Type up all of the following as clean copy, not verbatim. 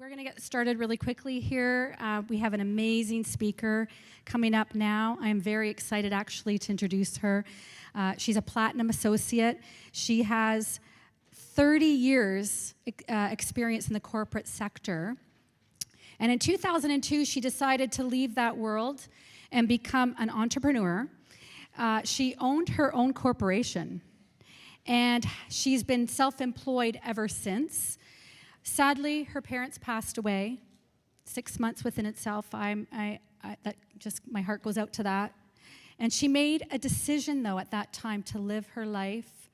We're going to get started really quickly here. We have an amazing speaker coming up now. I'm very excited actually to introduce her. She's a Platinum Associate. She has 30 years experience in the corporate sector. And in 2002, she decided to leave that world and become an entrepreneur. She owned her own corporation, and she's been self-employed ever since. Sadly, her parents passed away 6 months within itself. My heart goes out to that. And she made a decision, though, at that time to live her life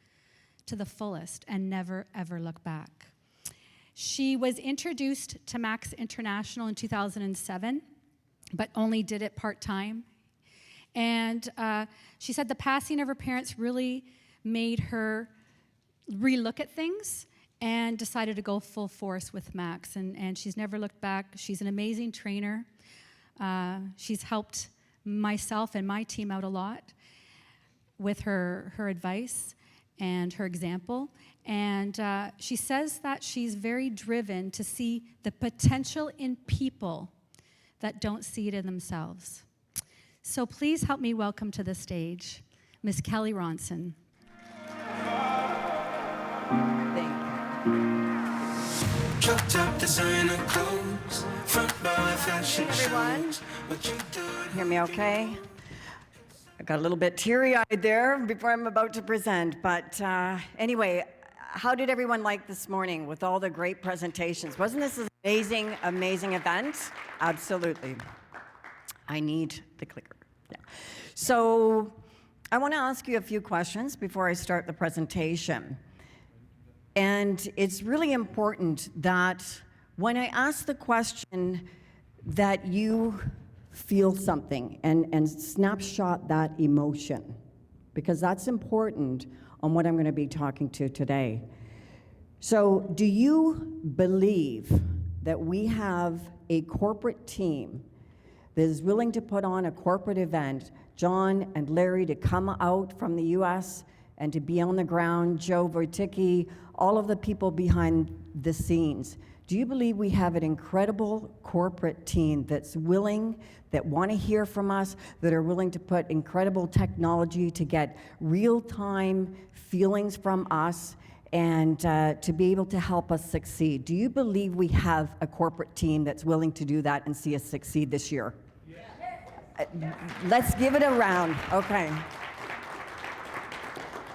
to the fullest and never, ever look back. She was introduced to Max International in 2007, but only did it part-time. And she said the passing of her parents really made her relook at things and decided to go full force with Max. And she's never looked back. She's an amazing trainer. She's helped myself and my team out a lot with her advice and her example. And she says that she's very driven to see the potential in people that don't see it in themselves. So please help me welcome to the stage Miss Kelly Ronsyn. Everyone, hear me okay? I got a little bit teary-eyed there before I'm about to present, but anyway, how did everyone like this morning with all the great presentations? Wasn't this an amazing, amazing event? Absolutely. I need the clicker. Yeah. So I want to ask you a few questions before I start the presentation. And it's really important that when I ask the question that you feel something and snapshot that emotion, because that's important on what I'm going to be talking to today. So do you believe that we have a corporate team that is willing to put on a corporate event, John and Larry to come out from the US and to be on the ground, Joe Verticki, all of the people behind the scenes? Do you believe we have an incredible corporate team that's willing, that want to hear from us, that are willing to put incredible technology to get real-time feelings from us and to be able to help us succeed? Do you believe we have a corporate team that's willing to do that and see us succeed this year? Yeah. Let's give it a round. Okay.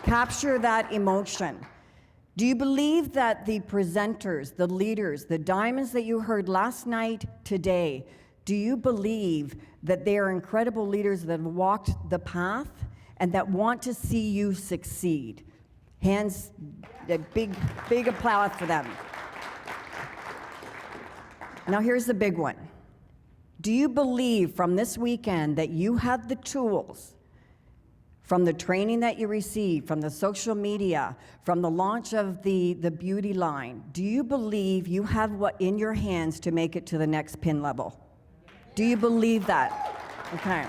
Capture that emotion. Do you believe that the presenters, the leaders, the diamonds that you heard last night, today, do you believe that they are incredible leaders that have walked the path and that want to see you succeed? Hands, a big applause for them. Now here's the big one. Do you believe from this weekend that you have the tools, from the training that you received, from the social media, from the launch of the beauty line, do you believe you have what in your hands to make it to the next pin level? Do you believe that? Okay.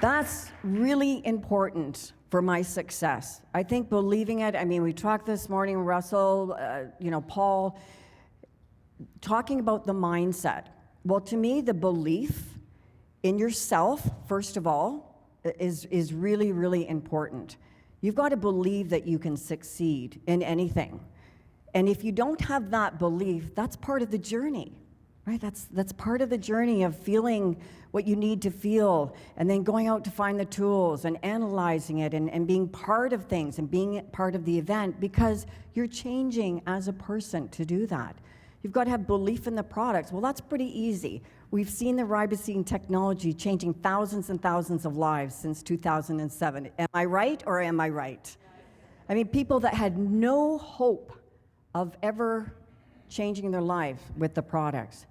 That's really important for my success. I think believing it, I mean, we talked this morning, Russell, Paul, talking about the mindset. Well, to me, the belief in yourself, first of all, is really, really important. You've got to believe that you can succeed in anything. And if you don't have that belief, that's part of the journey, right? That's part of the journey of feeling what you need to feel and then going out to find the tools and analyzing it and being part of things and being part of the event, because you're changing as a person to do that. You've got to have belief in the products. Well, that's pretty easy. We've seen the ribosine technology changing thousands and thousands of lives since 2007. Am I right or am I right? I mean, people that had no hope of ever changing their life with the products.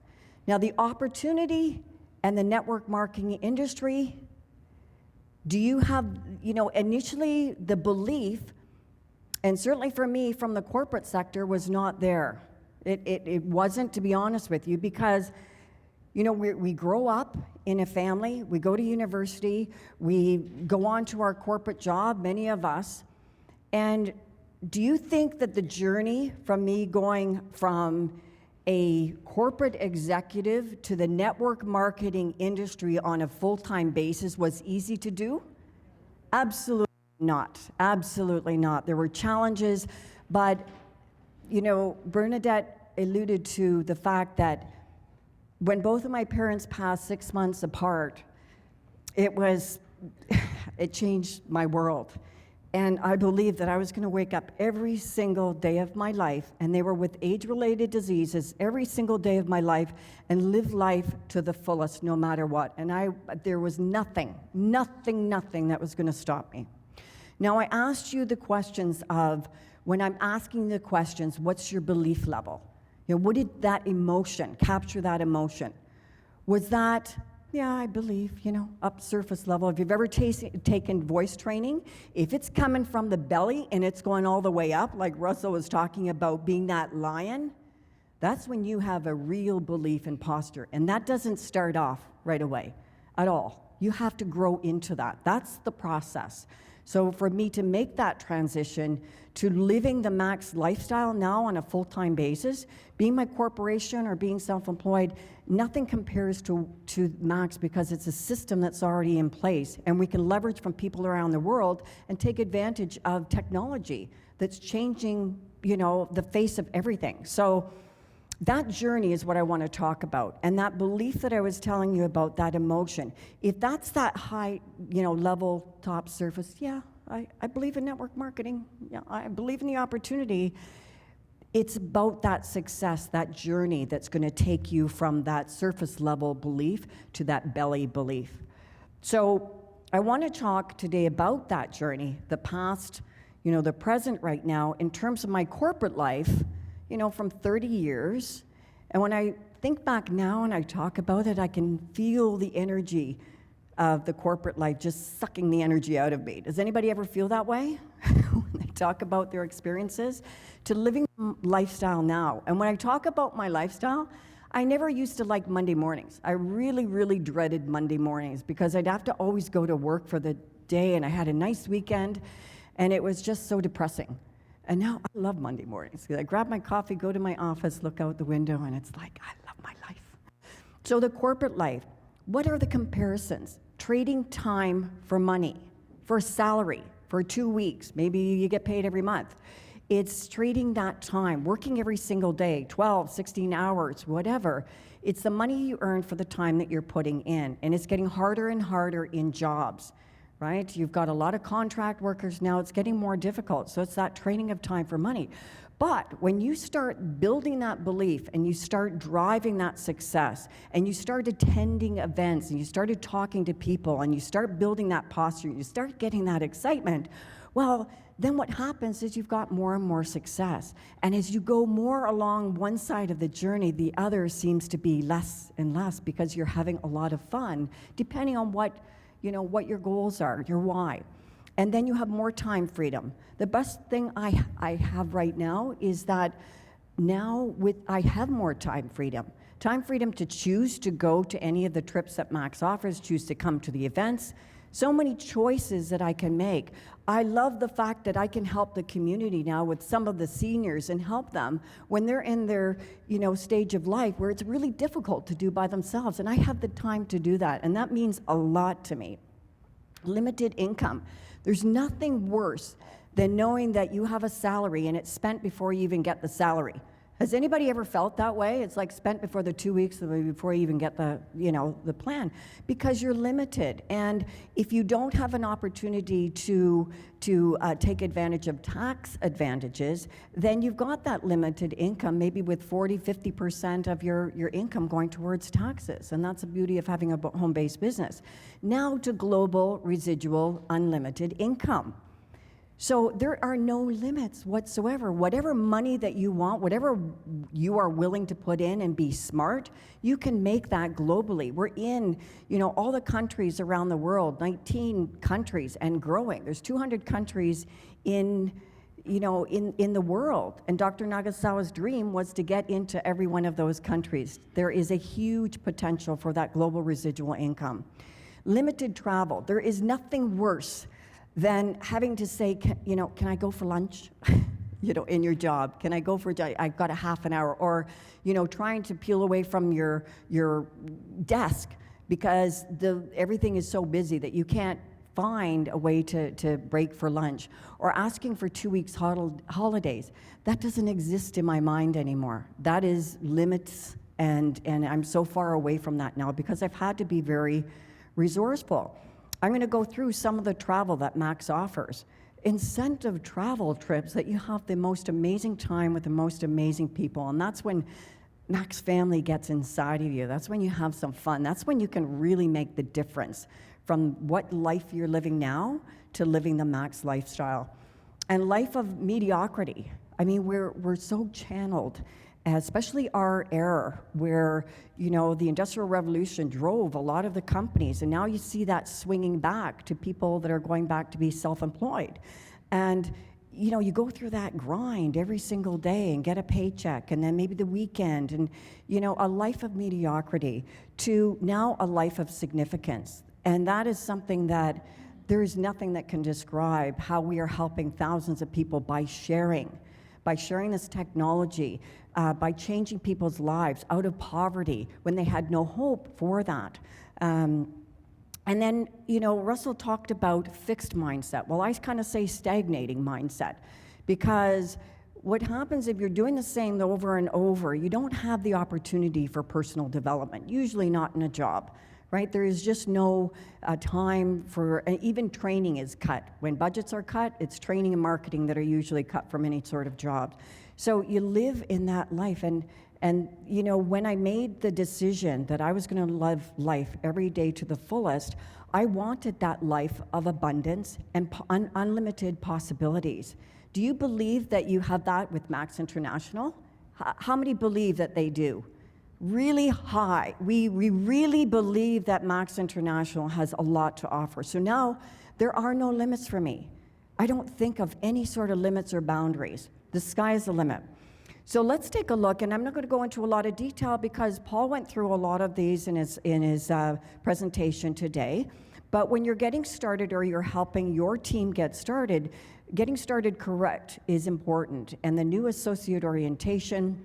Now, the opportunity and the network marketing industry, do you have, initially the belief, and certainly for me from the corporate sector, was not there. It wasn't, to be honest with you, because we grow up in a family, we go to university, we go on to our corporate job, many of us, and do you think that the journey from me going from a corporate executive to the network marketing industry on a full-time basis was easy to do? Absolutely not. Absolutely not. There were challenges, but, you know, Bernadette alluded to the fact that when both of my parents passed 6 months apart, it changed my world. And I believed that I was going to wake up every single day of my life, and they were with age-related diseases, every single day of my life, and live life to the fullest, no matter what. And there was nothing that was going to stop me. Now, I asked you the questions of, when I'm asking the questions, what's your belief level? You know, what did that emotion, capture that emotion? Was that, yeah, I believe, you know, up surface level. If you've ever taken voice training, if it's coming from the belly and it's going all the way up, like Russell was talking about being that lion, that's when you have a real belief in posture. And that doesn't start off right away at all. You have to grow into that. That's the process. So for me to make that transition to living the Max lifestyle now on a full-time basis, being my corporation or being self-employed, nothing compares to Max, because it's a system that's already in place, and we can leverage from people around the world and take advantage of technology that's changing, you know, the face of everything. So that journey is what I want to talk about, and that belief that I was telling you about, that emotion. If that's that high, you know, level, top surface, yeah, I believe in network marketing. Yeah, I believe in the opportunity. It's about that success, that journey that's going to take you from that surface level belief to that belly belief. So I want to talk today about that journey, the past, you know, the present right now, in terms of my corporate life, you know, from 30 years. And when I think back now and I talk about it, I can feel the energy of the corporate life just sucking the energy out of me. Does anybody ever feel that way when they talk about their experiences? To living lifestyle now. And when I talk about my lifestyle, I never used to like Monday mornings. I really, really dreaded Monday mornings because I'd have to always go to work for the day, and I had a nice weekend, and it was just so depressing. And now I love Monday mornings. I grab my coffee, go to my office, look out the window, and it's like, I love my life. So the corporate life, what are the comparisons? Trading time for money, for salary, for 2 weeks. Maybe you get paid every month. It's trading that time, working every single day, 12, 16 hours, whatever. It's the money you earn for the time that you're putting in. And it's getting harder and harder in jobs, right? You've got a lot of contract workers now. It's getting more difficult. So it's that trading of time for money. But when you start building that belief and you start driving that success and you start attending events and you started talking to people and you start building that posture, you start getting that excitement, well, then what happens is you've got more and more success. And as you go more along one side of the journey, the other seems to be less and less because you're having a lot of fun, depending on what your goals are, your why. And then you have more time freedom. The best thing I have right now is that I have more time freedom. Time freedom to choose to go to any of the trips that Max offers, choose to come to the events. So many choices that I can make. I love the fact that I can help the community now with some of the seniors and help them when they're in their, stage of life where it's really difficult to do by themselves. And I have the time to do that. And that means a lot to me. Limited income. There's nothing worse than knowing that you have a salary and it's spent before you even get the salary. Has anybody ever felt that way? It's like spent before the 2 weeks before you even get the plan, because you're limited. And if you don't have an opportunity to take advantage of tax advantages, then you've got that limited income, maybe with 40, 50% of your income going towards taxes. And that's the beauty of having a home-based business. Now to global residual unlimited income. So there are no limits whatsoever. Whatever money that you want, whatever you are willing to put in and be smart, you can make that globally. We're in, all the countries around the world, 19 countries and growing. There's 200 countries in the world. And Dr. Nagasawa's dream was to get into every one of those countries. There is a huge potential for that global residual income. Limited travel. There is nothing worse than having to say, can I go for lunch? in your job? Can I go for a job? I've got a half an hour. Or, trying to peel away from your desk because everything is so busy that you can't find a way to break for lunch. Or asking for 2 weeks holidays. That doesn't exist in my mind anymore. That is limits, and I'm so far away from that now because I've had to be very resourceful. I'm going to go through some of the travel that Max offers. Incentive travel trips that you have the most amazing time with the most amazing people. And that's when Max family gets inside of you. That's when you have some fun. That's when you can really make the difference from what life you're living now to living the Max lifestyle. And life of mediocrity. I mean, we're so channeled, especially our era where, the Industrial Revolution drove a lot of the companies, and now you see that swinging back to people that are going back to be self-employed. And, you go through that grind every single day and get a paycheck, and then maybe the weekend, and, a life of mediocrity to now a life of significance. And that is something that there is nothing that can describe how we are helping thousands of people by sharing this technology, by changing people's lives out of poverty when they had no hope for that. And then, Russell talked about fixed mindset. Well, I kind of say stagnating mindset, because what happens if you're doing the same over and over, you don't have the opportunity for personal development, usually not in a job. Right? There is just no time for, even training is cut. When budgets are cut, it's training and marketing that are usually cut from any sort of job. So you live in that life. And when I made the decision that I was going to live life every day to the fullest, I wanted that life of abundance and unlimited possibilities. Do you believe that you have that with Max International? How many believe that they do? Really high. We really believe that Max International has a lot to offer. So now there are no limits for me. I don't think of any sort of limits or boundaries. The sky is the limit. So let's take a look, and I'm not going to go into a lot of detail because Paul went through a lot of these in his presentation today. But when you're getting started or you're helping your team get started, getting started correct is important. And the new associate orientation,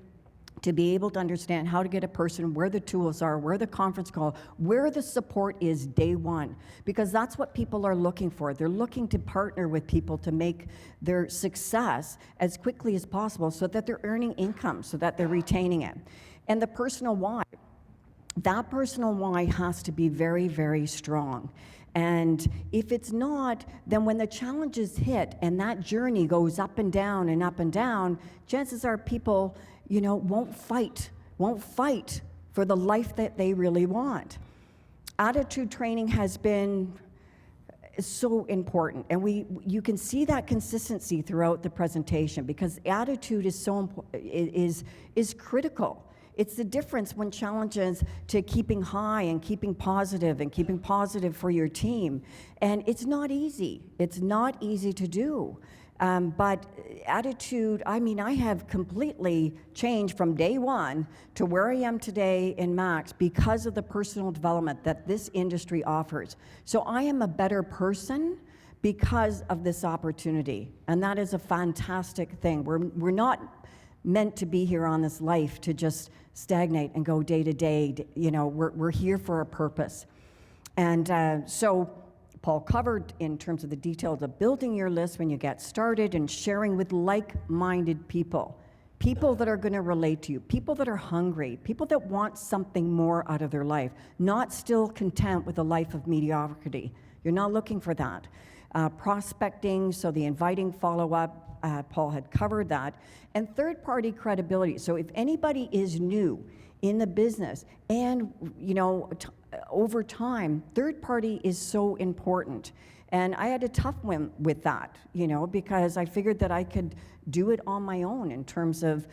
to be able to understand how to get a person, where the tools are, where the conference call, where the support is day one, because that's what people are looking for. They're looking to partner with people to make their success as quickly as possible so that they're earning income, so that they're retaining it. And the personal why. That personal why has to be very, very strong. And if it's not, then when the challenges hit and that journey goes up and down, chances are people won't fight for the life that they really want. Attitude training has been so important, and you can see that consistency throughout the presentation because attitude is is critical. It's the difference when challenges to keeping high and keeping positive for your team. And it's not easy. It's not easy to do. But attitude, I have completely changed from day one to where I am today in Max because of the personal development that this industry offers. So I am a better person because of this opportunity. And that is a fantastic thing. We're not meant to be here on this life to just stagnate and go day to day. We're here for a purpose. And so Paul covered in terms of the details of building your list when you get started and sharing with like-minded people that are going to relate to you, people that are hungry, people that want something more out of their life, not still content with a life of mediocrity. You're not looking for that. Prospecting, so the inviting follow-up, Paul had covered that. And third-party credibility. So if anybody is new in the business and, over time, third party is so important. And I had a tough one with that, because I figured that I could do it on my own in terms of,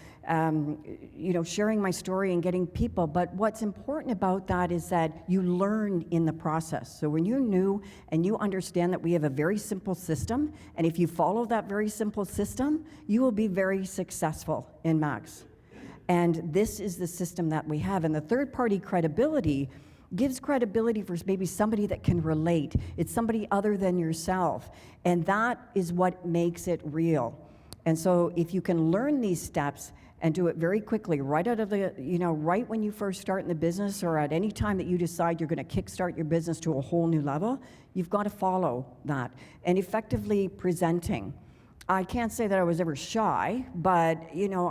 sharing my story and getting people. But what's important about that is that you learn in the process. So when you're new and you understand that we have a very simple system, and if you follow that very simple system, you will be very successful in Max. And this is the system that we have. And the third-party credibility gives credibility for maybe somebody that can relate. It's somebody other than yourself. And that is what makes it real. And so if you can learn these steps and do it very quickly, right out of the, right when you first start in the business or at any time that you decide you're going to kickstart your business to a whole new level, you've got to follow that. And effectively presenting. I can't say that I was ever shy, but,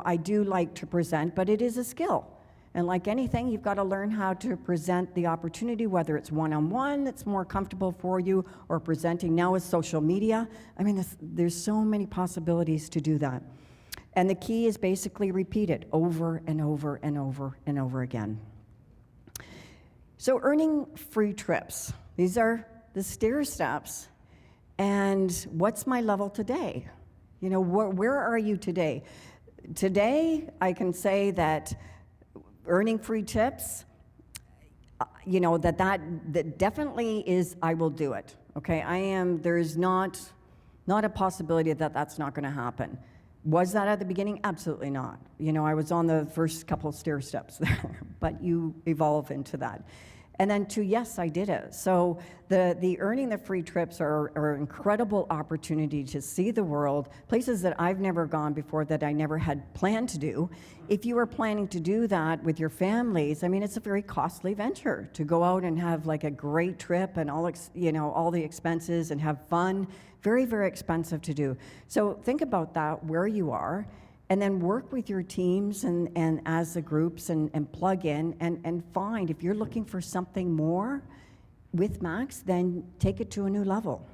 I do like to present, but it is a skill. And like anything, you've got to learn how to present the opportunity, whether it's one-on-one that's more comfortable for you or presenting now with social media. I mean, there's so many possibilities to do that. And the key is basically repeat it over and over and over and over again. So earning free trips. These are the stair steps. And what's my level today? Where are you today? Today, I can say that earning free tips, that definitely is, I will do it. Okay, there's not a possibility that that's not going to happen. Was that at the beginning? Absolutely not. I was on the first couple of stair steps there, but you evolve into that. And then yes, I did it. So the earning the free trips are an incredible opportunity to see the world, places that I've never gone before that I never had planned to do. If you are planning to do that with your families, I mean, it's a very costly venture to go out and have like a great trip and all the expenses and have fun. Very, very expensive to do. So think about that, where you are, and then work with your teams and as the groups and plug in and find, if you're looking for something more with Max, then take it to a new level.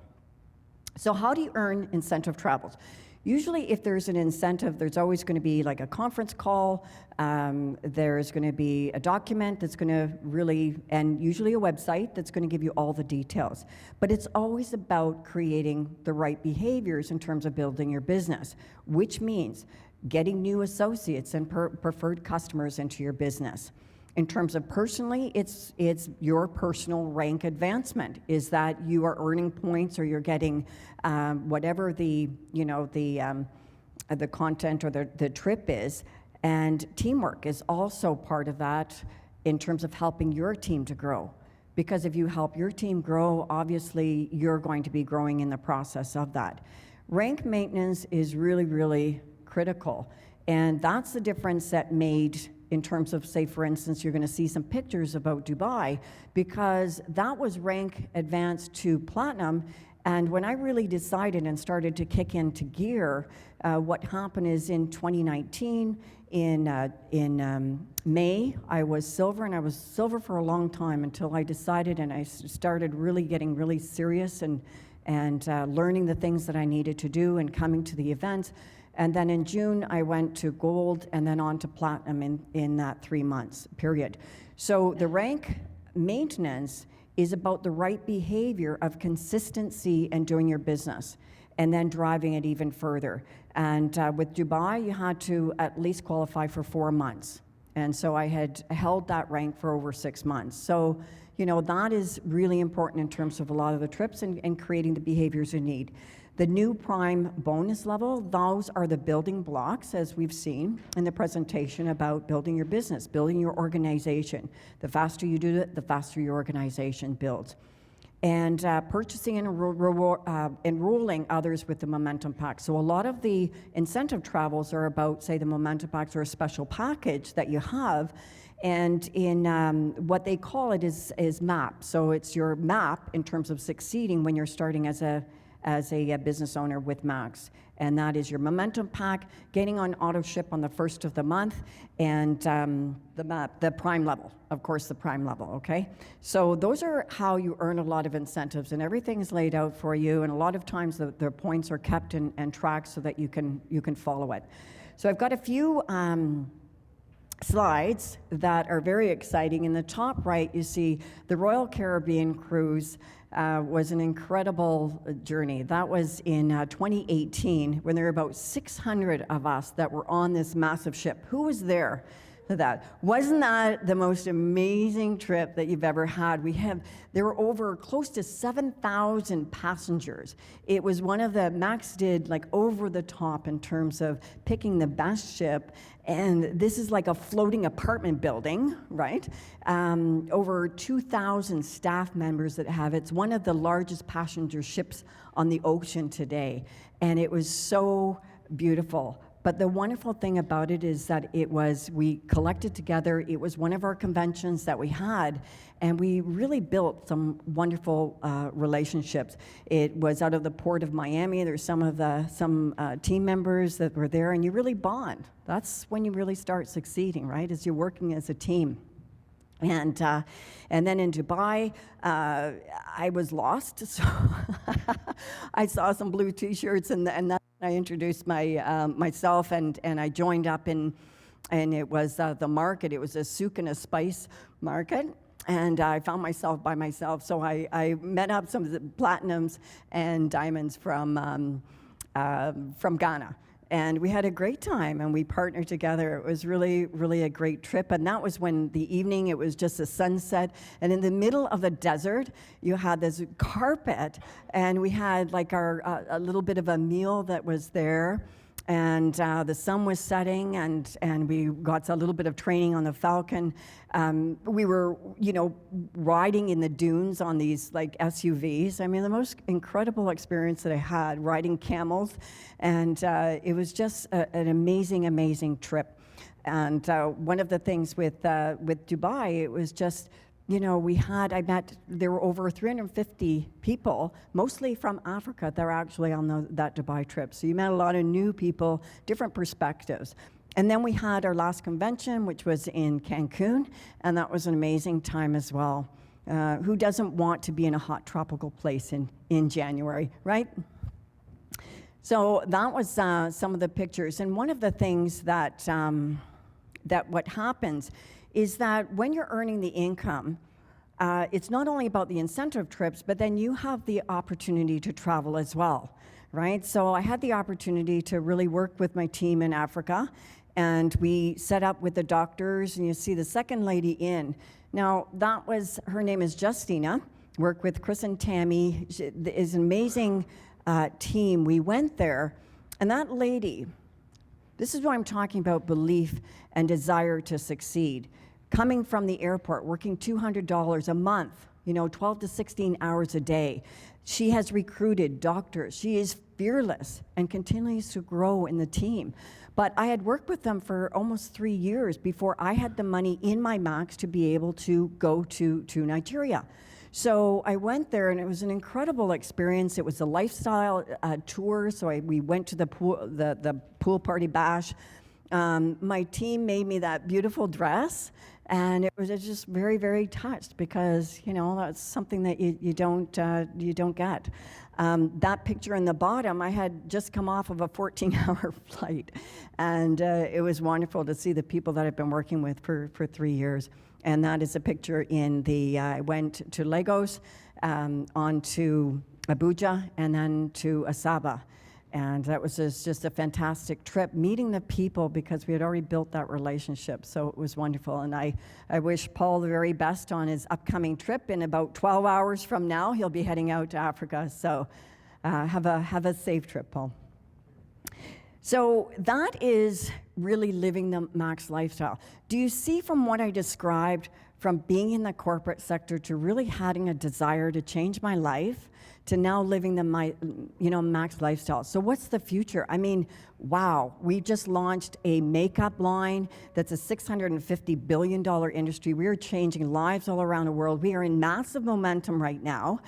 So how do you earn incentive travels? Usually if there's an incentive, there's always going to be like a conference call, there's going to be a document that's going to and usually a website that's going to give you all the details. But it's always about creating the right behaviors in terms of building your business, which means getting new associates and preferred customers into your business. In terms of personally, it's your personal rank advancement. Is that you are earning points or you're getting whatever the content or the trip is. And teamwork is also part of that in terms of helping your team to grow. Because if you help your team grow, obviously you're going to be growing in the process of that. Rank maintenance is really, really critical. And that's the difference that made in terms of, say, for instance, you're going to see some pictures about Dubai, because that was rank advanced to platinum. And when I really decided and started to kick into gear, what happened is in 2019, in May, I was silver, and I was silver for a long time until I decided and I started really getting really serious and learning the things that I needed to do and coming to the events. And then in June, I went to gold and then on to platinum in that 3 months period. So the rank maintenance is about the right behavior of consistency and doing your business and then driving it even further. And with Dubai, you had to at least qualify for 4 months. And so I had held that rank for over 6 months. So, that is really important in terms of a lot of the trips and creating the behaviors you need. The new prime bonus level, those are the building blocks, as we've seen in the presentation about building your business, building your organization. The faster you do it, the faster your organization builds. And purchasing and enrolling others with the Momentum Pack. So a lot of the incentive travels are about, say, the Momentum Packs or a special package that you have. And in what they call it is MAP. So it's your map in terms of succeeding when you're starting as a business owner with Max. And that is your Momentum Pack, getting on auto ship on the first of the month, and the prime level, of course, the prime level, okay? So those are how you earn a lot of incentives, and everything is laid out for you, and a lot of times the points are kept and tracked so that you can follow it. So I've got a few slides that are very exciting. In the top right, you see the Royal Caribbean cruise was an incredible journey. That was in 2018 when there were about 600 of us that were on this massive ship. Who was there for that? Wasn't that the most amazing trip that you've ever had? There were over close to 7,000 passengers. It was one of the, Max did like over the top in terms of picking the best ship. And this is like a floating apartment building, right? Over 2,000 staff members that have it. It's one of the largest passenger ships on the ocean today. And it was so beautiful. But the wonderful thing about it is that we collected together. It was one of our conventions that we had, and we really built some wonderful relationships. It was out of the port of Miami. There's some team members that were there, and you really bond. That's when you really start succeeding, right? As you're working as a team. And then in Dubai, I was lost, so I saw some blue T-shirts, and that I introduced myself, and I joined up and it was the market. It was a souk and a spice market, and I found myself by myself. So I met up some of the platinums and diamonds from Ghana. And we had a great time, and we partnered together. It was really, really a great trip. And that was when the evening, it was just a sunset. And in the middle of the desert, you had this carpet, and we had like a little bit of a meal that was there. And the sun was setting, and we got a little bit of training on the Falcon. We were, riding in the dunes on these like SUVs. I mean, the most incredible experience that I had, riding camels, and it was just an amazing, amazing trip. And one of the things with Dubai, it was just, there were over 350 people, mostly from Africa, that were actually on that Dubai trip. So you met a lot of new people, different perspectives. And then we had our last convention, which was in Cancun, and that was an amazing time as well. Who doesn't want to be in a hot tropical place in January, right? So that was some of the pictures. And one of the things that what happens is that when you're earning the income, it's not only about the incentive trips, but then you have the opportunity to travel as well, right? So I had the opportunity to really work with my team in Africa, and we set up with the doctors, and you see the second lady in. Now, her name is Justina, work with Chris and Tammy, is an amazing team. We went there, and that lady, this is what I'm talking about, belief and desire to succeed. Coming from the airport, working $200 a month, 12 to 16 hours a day. She has recruited doctors. She is fearless and continues to grow in the team. But I had worked with them for almost 3 years before I had the money in my max to be able to go to Nigeria. So I went there, and it was an incredible experience. It was a lifestyle tour, so we went to the pool party bash. My team made me that beautiful dress, and it was just very, very touched because that's something that you don't get. That picture in the bottom, I had just come off of a 14-hour flight, and it was wonderful to see the people that I've been working with for 3 years. And that is a picture I went to Lagos, on to Abuja, and then to Asaba. And that was just a fantastic trip, meeting the people, because we had already built that relationship. So it was wonderful. And I wish Paul the very best on his upcoming trip. In about 12 hours from now, he'll be heading out to Africa. So have a safe trip, Paul. So that is really living the max lifestyle. Do you see from what I described, from being in the corporate sector to really having a desire to change my life, to now living the max lifestyle? So what's the future? I mean, wow, we just launched a makeup line that's a $650 billion industry. We are changing lives all around the world. We are in massive momentum right now,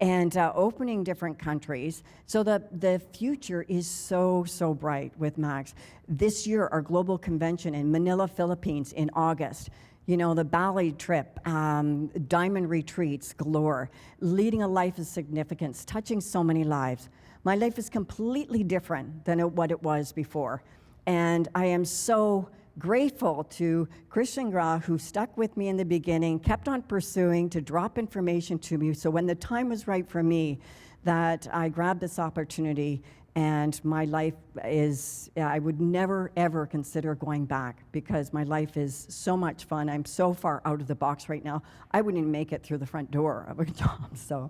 and opening different countries. So the future is so, so bright with Max. This year, our global convention in Manila, Philippines in August. The Bali trip, diamond retreats galore, leading a life of significance, touching so many lives. My life is completely different than what it was before. And I am so grateful to Christian Gra, who stuck with me in the beginning, kept on pursuing to drop information to me. So when the time was right for me, that I grabbed this opportunity. And my life is, I would never, ever consider going back, because my life is so much fun. I'm so far out of the box right now, I wouldn't even make it through the front door of a job. So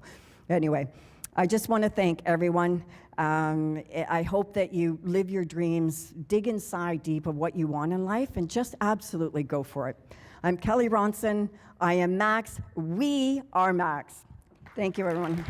anyway, I just want to thank everyone. I hope that you live your dreams, dig inside deep of what you want in life, and just absolutely go for it. I'm Kelly Ronsyn. I am Max. We are Max. Thank you, everyone.